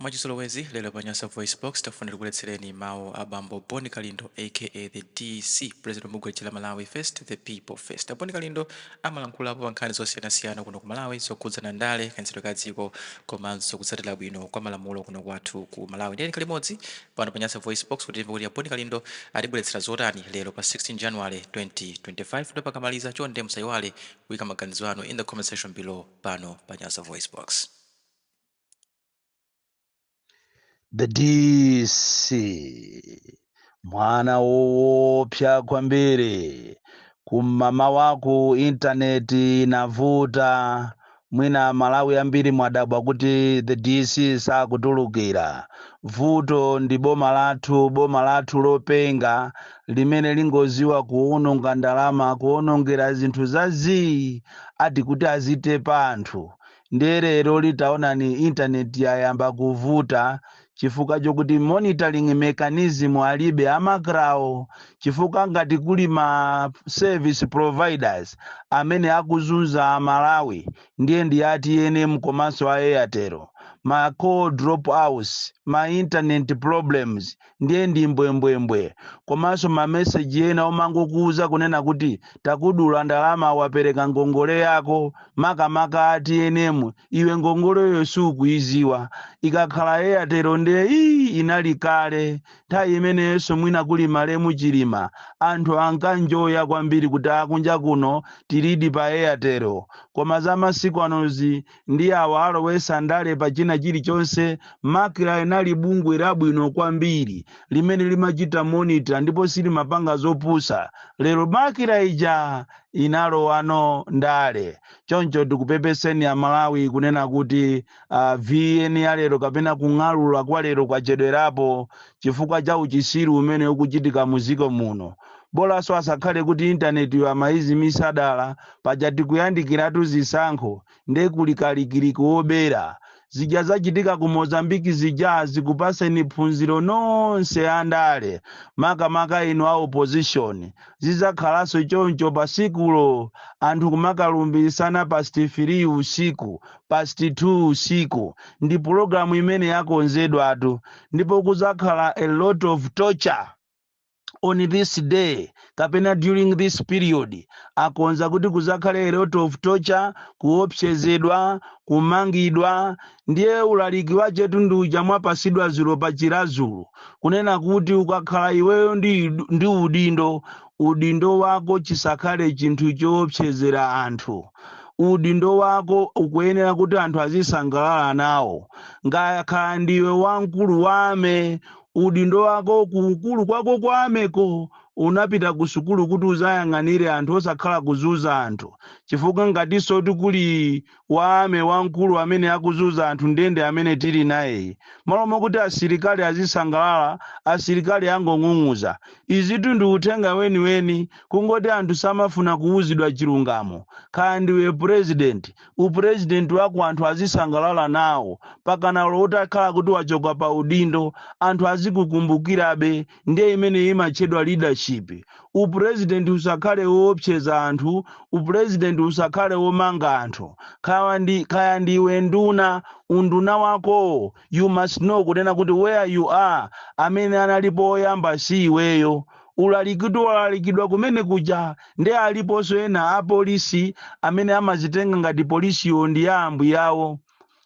Mwachizolowezi lero pa Nyasa Voice Box tafunira kuletsereni mawu a Bambo Boni Kalindo aka the DC President Mugwe Chila Malawi First the People First. Boni Kalindo amalankhulapo pa nkhani zosiyanasiyana kuno ku Malawi zokhudzana ndale kayendetsedwe ka dziko komanso kutsatira bwino kwa malamulo kuno kwathu ku Malawi. Ndiyeni kalimodzi pano pa Nyasa Voice Box kuti timve kuti Boni Kalindo atibweretsera zotani lero pa 16 January 2025 ndipo pakamaliza chonde musayiwale kuyika maganizo anu in the comment section below pano pa Nyasa Voice Box. The DC mwana woopsa kwambiri kumama wako intaneti inavuta mwina Malawi ambiri mwadabwa kuti the DC sakutulukira. Vuto ndi boma lathu lopenga limene lingoziwa kuwononga ndalama kuwonongera zinthu zazi ati kuti azitepa anthu. Nderero litaonani intaneti yayamba kuvuta chifukwa chokuti monitoring mechanism alibe amakrawo chifukwa ngati kuli ma service providers amene akuzunza Malawi ndiye ndiyati ene komanso a Airtel ma call drop outs ma internet problems ndiye ndi mbwembwembwe komanso ma message ena omangokuza kunena kuti takudula ndalama wapereka ngongole yako makamaka ati enemu iwe ngongole sukuiziwa ikakhala Airtel ndiye inali kale nthawi imeneyonso mwina kuli malemu chilima anthu ankanjoya kwambiri kuti akunja kuno tilidi pa Airtel koma za masiku anozi ndi awa alowesa ndale pa china chilichonse makira inali bungwe labwino kwambiri limene limachita monitor ndipo silimapanga zopusa lero makira ija inalowano ndale choncho tikupepeseni a Malawi kunena kuti VN ya lero kapena kung'alula kwa lero kwachedwerapo chifukwa cha uchisiru umene ukuchitika muziko muno. Bola so asakhale kuti intaneti yo amaizimisa sadala pajati kuyandikiratu zisankho nde kulikalikiri kuobera zija zachitika ku Mozambique zija zikupaseni phunziro nonse andale makamaka ino a opposition zizakhalaso choncho pasikulo anthu kumakalumbisana past 3 usiku past 2 usiku ndi programu imene yakonzedwatu ndipo kuzakhala a lot of torture on this day kapena during this period akonza kuti kuzakhale a lot of torture kuopsezedwa kumangidwa ndiye ulaliki wache tunduja mwapasidwa zulo pachilazulu kunena kuti ukakhala iweyo ndi udindo wako chisakhale chinthu choopsezera anthu udindo wako ukuyenera kuti anthu azisangalala nawo ngakhala ndiwe wamkulu wame udindo wako kukulu kwako kwameko unapita ku sukulu kuti uzayang'anire anthu osakhala kuzuza anthu chifukwa ngatiso tikuli wame wamkulu amene akuzuza anthu ndende amene tili naye malomo kuti asilikali azisangalala asilikali angong'ung'uza izitu ndi uthenga weni kungoti anthu samafuna kuuzidwa chilungamo kaya ndiwe president upresident wako anthu azisangalala nawo pakana utakhala kuti wachoka pa udindo anthu azikukumbukirabe ndiye imene imachedwa leadership. Upresident usakhale woopseza anthu upresident usakhale womanga anthu kaya ndiwe nduna unduna wako you must know kunena kuti where you are amene analipo oyamba si iweyo ulalikidwa kumene kuja ndi aliponso ena apolisi amene amazitenga ngati polisiyo ndi ambu yawo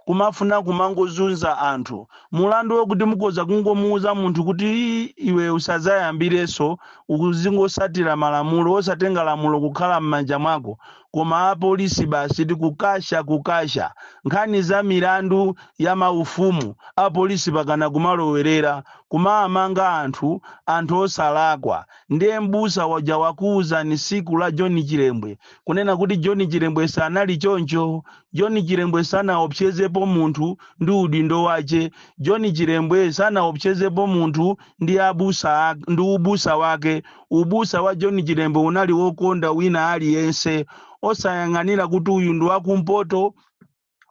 kumafuna kumangozunza anthu mulandu wokuti mukoza kungomuuza munthu kuti iwe usazayambireso ukuzingosatira malamulo osatenga lamulo kukhala m'manja mwako koma apolisi basi tikukasha nkhani za milandu ya maufumu apolisi pakana kumalowerera kumamanga anthu osalakwa ndiye mbusa waja wakuuza ni siku la John Chilembwe kunena kuti John Chilembwe sanali choncho John Chilembwe sanaopsezepo munthu ndi udindo wache John Chilembwe sanaopsezepo munthu ndi ubusa wake ubusa wa John Chilembwe unali wokonda wina aliyense osayang'anira kuti uyu ndi wakumpoto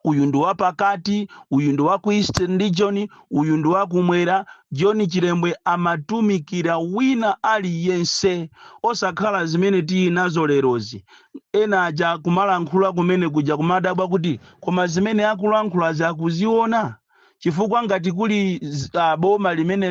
uyu ndi wapakati uyu ndi waku Eastern Region uyu ndi wakumwera John Chilembwe amatumikira wina aliyense osakhala zimene tinazo lerozi ena aja kumalankhula kumene kuja kumadabwa kuti koma zimene akulankhula zakuziona chifukwa ngati kuli boma limene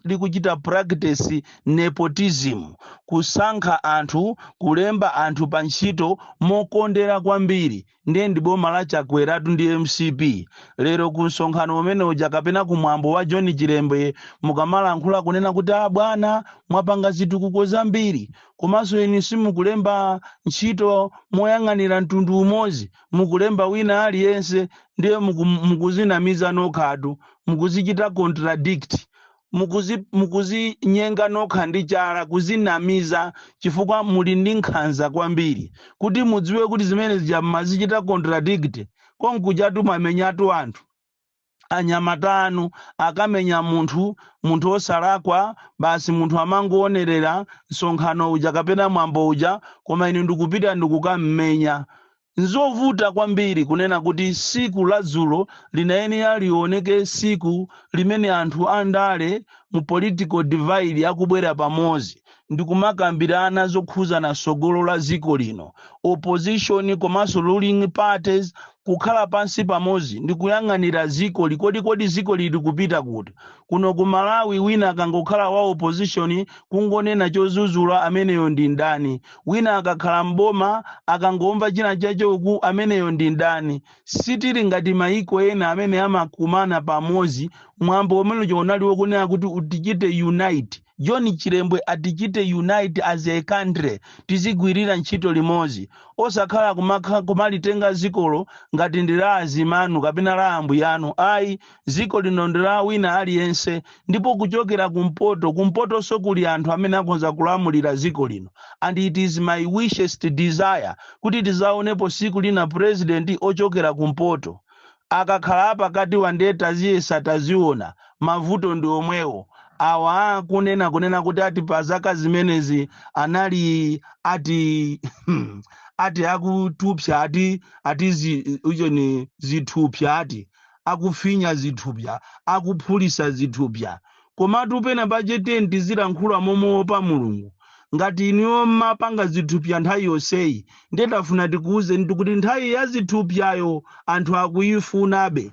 likuchita practice nepotism, kusankha anthu, kulemba anthu pa ntchito mokondera kwambiri, ndiye ndi boma la Chakweratu ndi MCP. Lero ku msonkhano umene uja kapena kumwambo wa John Chilembwe mukamalankhula kunena kuti bwana mwapanga zitukuko zambiri, komanso inu simukulemba ntchito moyang'anira mtundu umodzi, mukulemba wina aliyense, ndiye mukuzinamiza nokhatu, mukuzichita contradict, mukuzinyenga nokha ndi chala, kuzinamiza chifukwa muli ndi nkhanza kwambiri. Kuti mudziwe kuti zimene zija mazichita contradict, konkujatu mamenyatu anthu. Anyamata anu akamenya munthu osalakwa, basi munthu amangoonerera msonkhano uja kapena mwambo uja, koma inu ndikupita ndikukammenya. Nzovuta kwambiri kunena kuti siku la dzulo linayenera lioneke siku limene anthu andale mu political divide akubwera pamodzi ndikumakambirana zokhuza na sogolo la ziko lino. Opposition komanso ruling parties kukhala pansi pamodzi ndikuyang'anira ziko kodi ziko lili kupita kuti. Kuno ku Malawi wina akangokhala wa opposition kungonena chozuzula ameneyo ndi ndani, wina akakhala mboma akangomva china chachoku ameneyo ndi ndani. Sitili ngati maiko ena amene amakumana pamodzi, mwambo umene unaliwo kunena kuti utichite unite. John Chilembwe atichite unite as a country, tizigwirira ntchito limodzi, osakhala kumalitenga zikolo ngati ndi la azimanu kapena la ambuyanu. Ayi, ziko lino ndi la wina aliyense, ndipo kuchokera kumpoto so kuli anthu amene akonza kulamulira ziko lino. And it is my wisest desire kuti tizaonepo siku lina president ochokera kumpoto. Akakhala pakati wande taziyesa taziona, mavuto ndi omwewo. Awa kunena kuti ati pazaka zimenezi anali ati akutupsa ati ucho ni zithupsa, ati akufinya zithupsa, akuphulisa zithupsa. Komatu pena pachete ndizilankhula momoopa Mulungu. Ngati iniwo mapanga zithupsa nthawi yonseyi, ndetafuna tikuuze kuti nthawi ya zithupsayo anthu akuyifunabe.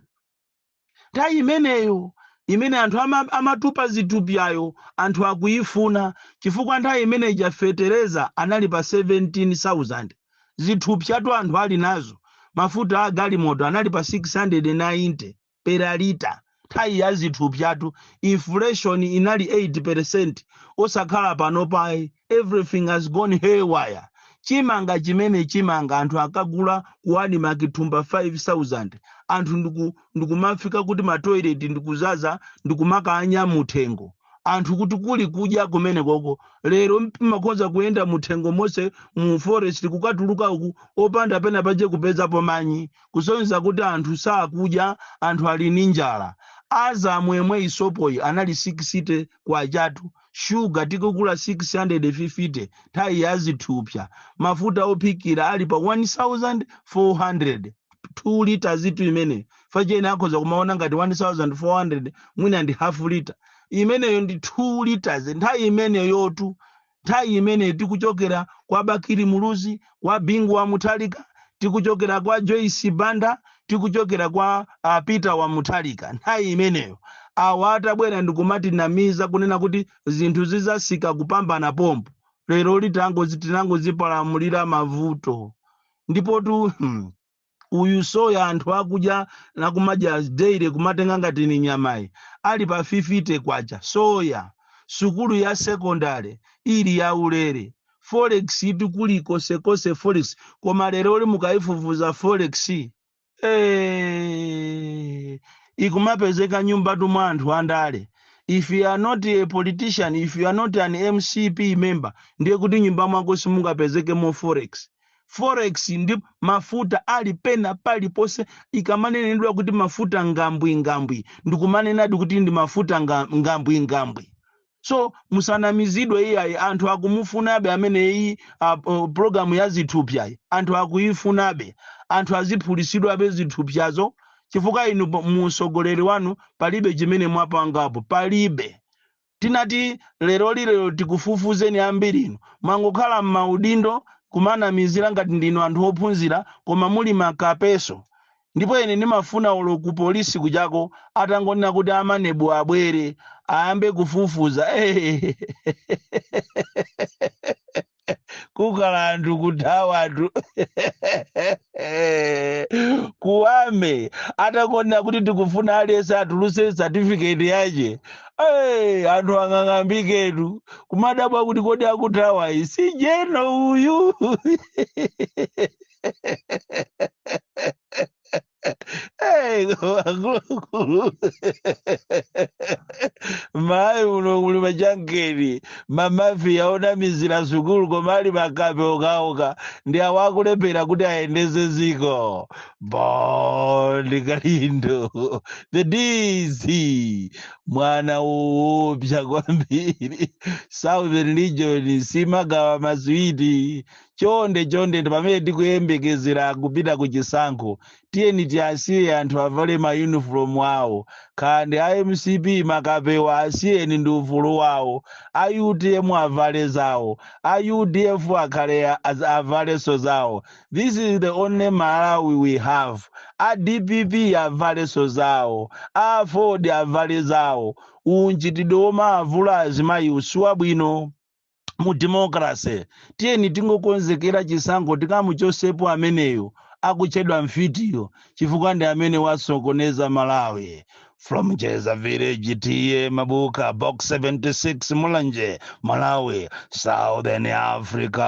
Nthawi imeneyo imene anthu amatupa zithupsayo anthu akuyifuna, chifukwa nthawi imene ichafetereza anali pa 17,000. Zithupsatu anthu ali nazo. Mafuta a galimoto anali pa 690 per lita. Nthawi ya zithupsatu inflation inali 8%. Osakhala pano paye, everything has gone haywire. Chimanga chimene chimanga anthu akagula kuwani makitumba 5,000. Anthu ndikumafika kuti matoilet ndikuzaza ndikumakanya muthengo. Anthu kuti kuli kudya kumene koko. Lero makonza kuyenda muthengo mose mu forest kukatuluka uku opanda pena paje kupezapo manyi. Kusonyeza kuti anthu sakudya, anthu ali ndi njala. Azamu yemwe isopoyi anali 6 kwa chatu. Sugar tikukula 650 nthawi ya zithupsa. Mafuta ophikira ali pa 1,400. 2 liters zitu imene. Fachene akhoza kumaona ngati 1,400 mwina ndi half liter. Imeneyo ndi 2 liters. Nthawi imeneyo yotu. Nthawi imeneyo tikuchokera kwa Bakiri Muluzi, kwa Bingu wa Mutharika, tikuchokera kwa Joyce Banda, tikuchokera kwa Peter wa Mutharika. Nthawi imeneyo awa atabwera ndikumati namiza kunena kuti zinthu zizasika kupambana pompo. Lero tinango zipalamulira mavuto. Ndipo tu uyu soya anthu akudya nakumadya daily kumatenga ngati ni nyamayi ali pa 50 kwacha. Soya sukulu ya secondary ili ya ulere. Forex itikuli kose forex, koma lero oli mukaifufuza forex ikumapezeka nyumba tu anthu andale. If you are not a politician, if you are not an MCP member, ndiye kuti nyumba mwako simungapezeke mo forex. Forex ndi mafuta ali pena pali pose, ikamanenedwa kuti mafuta ngambwi ndikumanenadi kuti ndi mafuta ngambwi. So musanamizidwe iyayi, anthu akumufunabe amene iyi programu ya zithupsa anthu akuyifunabe, anthu aziphulisidwabe zithupsazo. Chifukwa inu musogoleri wanu palibe chimene mwapangapo, palibe. Tinati lero tikufufuzeni ambiri inu mwangokhala m'maudindo kumanamizira ngati ndinu anthu ophunzira, koma muli makapeso. ndipo ine ndimafuna ulo ku polisi kujako atangonena kuti amanebu abwere ayambe kufufuza kukhala anthu kuthawa anthu kuwame atakonera kuti tikufuna aliyense atuluse certificate yace anthu ang'ang'ambiketu kumadabwa kuti kodi akuthawa iyi si jeno uyu akuluakulu mayi uno kuli machankeni mamafiya onamizira sukulu koma ali makape okaoka ndi awo akulephera kuti ayendeze ziko Bondi Kalindo the DC mwana woopsa kwambiri Southern Region simagawa maswiti chonde ndi pamene tikuyembekezera kupita ku chisankho tiyeni tiasiye anthu avale mayunifomu awo kandi a MCP makapewa asiyeni ndi ufulu wawo a UTM avale zawo a UDF akhale avaleso zawo. This is the only Malawi we have. A DPP avaleso zawo a Ford avale zawo unchitidoma avula azimayi usuwa bwino mu democracy tiyeni tingokonzekera chisankho tikamuchosepo ameneyo akutchedwa mfitiyo chifukwa ndi amene wasokoneza Malawi. From Jeza Village, TM Mabuka, Box 76, Mulanje, Malawi, Southern Africa.